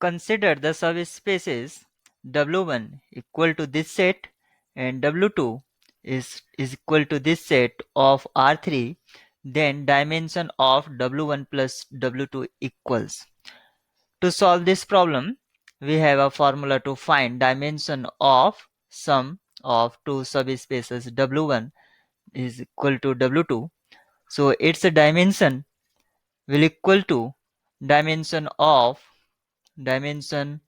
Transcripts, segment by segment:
consider the subspaces W1 equal to this set and W2 is equal to this set of R3, then dimension of W1 plus W2 equals. To solve this problem, we have a formula to find dimension of sum of two subspaces W1 is equal to W2. So its dimension will equal to dimension of dimension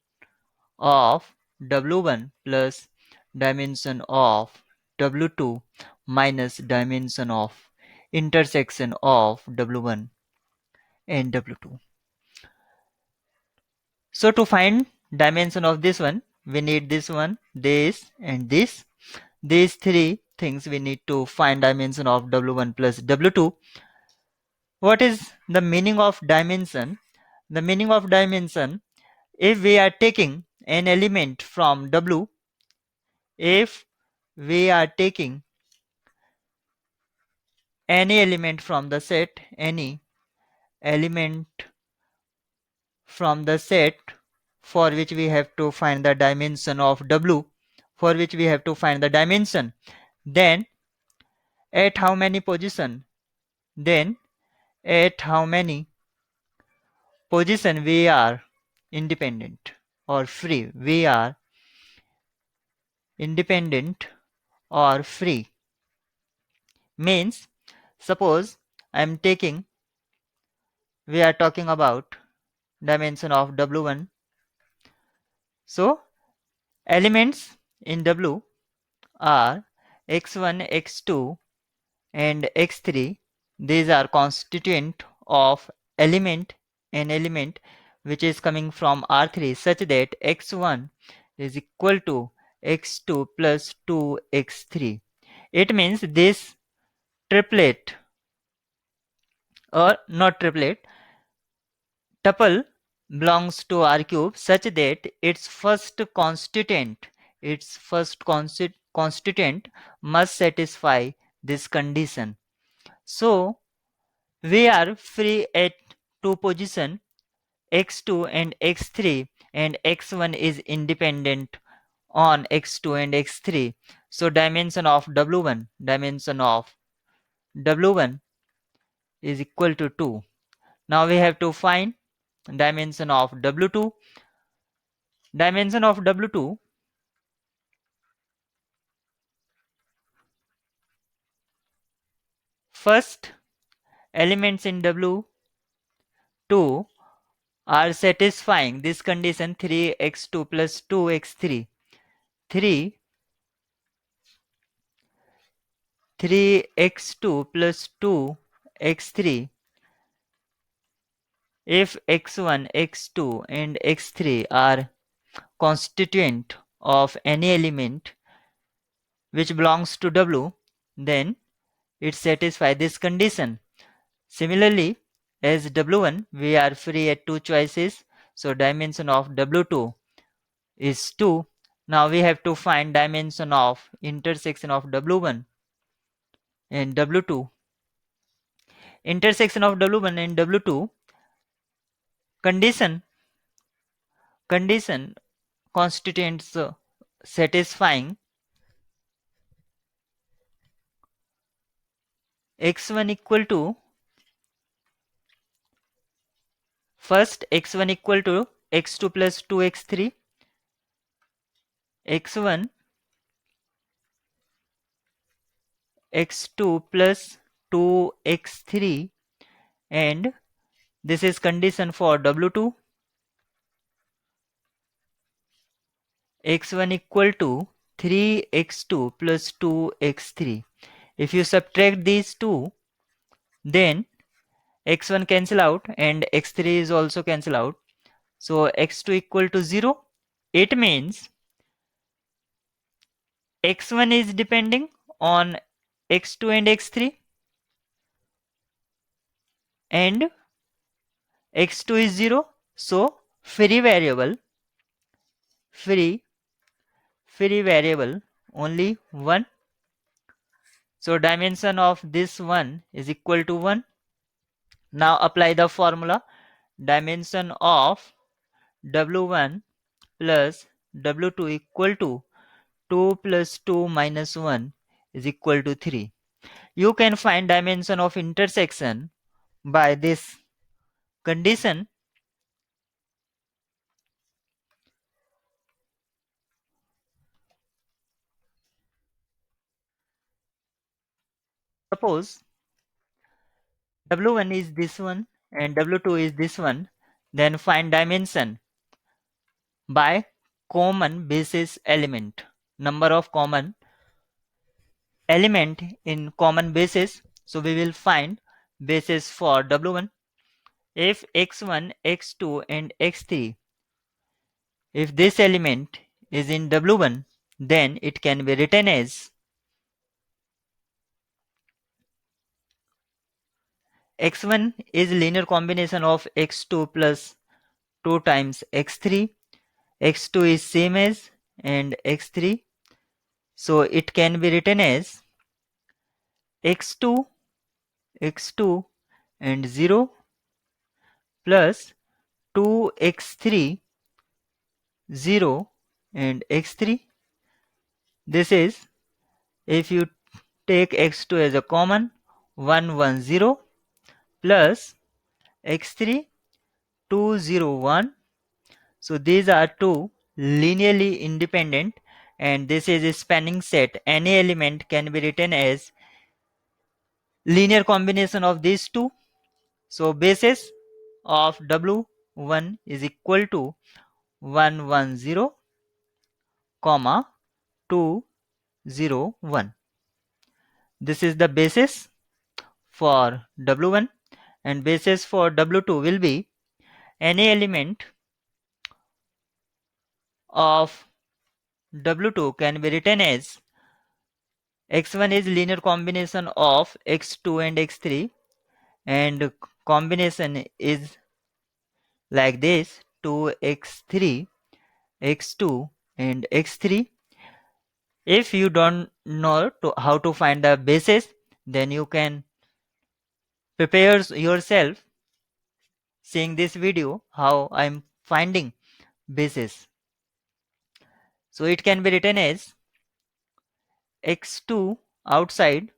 of W1 plus dimension of W2 minus dimension of intersection of W1 and W2. So to find dimension of this one, we need this one, this and this. These three things we need to find dimension of W1 plus W2. What is the meaning of dimension? The meaning of dimension, if we are taking an element from W, if we are taking any element from the set, any element from the set for which we have to find the dimension of W, for which we have to find the dimension, then at how many position, then at how many position we are independent or free, we are independent or free. Means, suppose I am taking, we are talking about dimension of W1. So elements in W are x1, x2 and x3. These are constituent of an element which is coming from R3 such that x1 is equal to x2 plus 2x3. It means this triplet, or not triplet, tuple belongs to R cube such that its first constituent must satisfy this condition. So we are free at two position, x2 and x3, and x1 is independent on x2 and x3. So dimension of W1 is equal to 2. Now we have to find dimension of W2. Dimension of W2, first elements in W2 are satisfying this condition 3x2 plus 2x3. 3x2 plus 2x3. If x1, x2 and x3 are constituent of any element which belongs to W, then it satisfies this condition. Similarly, as W1 we are free at two choices, so dimension of W2 is 2. Now we have to find dimension of intersection of W1 and W2. Intersection of W1 and W2 condition constituents satisfying x1 equal to, first x1 equal to x2 plus 2x3, x1 x2 plus 2x3, and this is condition for W2, x1 equal to 3x2 plus 2x3. If you subtract these two, then x1 cancel out and x3 is also cancel out. So x2 equal to 0. It means x1 is depending on x2 and x3 and x2 is 0. So free variable only 1. So dimension of this one is equal to 1. Now apply the formula. Dimension of W1 plus W2 equal to 2 plus 2 minus 1 is equal to 3. You can find dimension of intersection by this condition. Suppose W1 is this one and W2 is this one, then find dimension by common basis element. Number of common element in common basis. So we will find basis for W1. If x1, x2 and x3, if this element is in W1, then it can be written as x1 is linear combination of x2 plus 2 times x3. x2 is same as and x3. So it can be written as x2, x2 and 0 plus 2x3, 0 and x3. This is, if you take x2 as a common, 1 1 0 plus x3 2 0 1. So these are two linearly independent and this is a spanning set. Any element can be written as linear combination of these two. So basis of W1 is equal to 1 1 0 comma 2 0 1. This is the basis for W1 and basis for W2 will be any element of W2 can be written as x1 is linear combination of x2 and x3 and combination is like this 2x3, x2 and x3. If you don't know how to find the basis, then you can prepare yourself seeing this video how I'm finding basis. So it can be written as x2 outside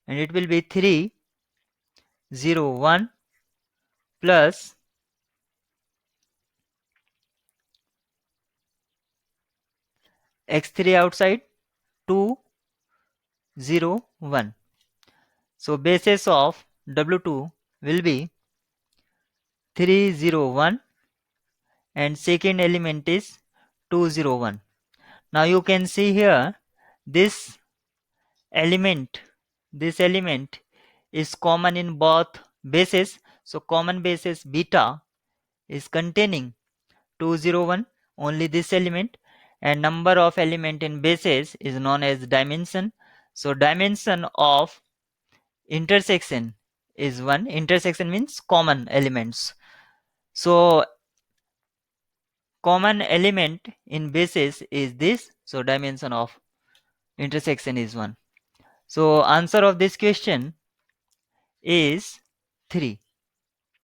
and it will be 3 0 1 plus x3 outside 2 0 1. So basis of W2 will be 3 0 1 and second element is 2 0 1. Now you can see here this element this element is common in both bases. So common basis beta is containing 201, only this element, and number of element in bases is known as dimension. So dimension of intersection is 1. Intersection means common elements. So common element in bases is this. So dimension of intersection is 1. So answer of this question is 3.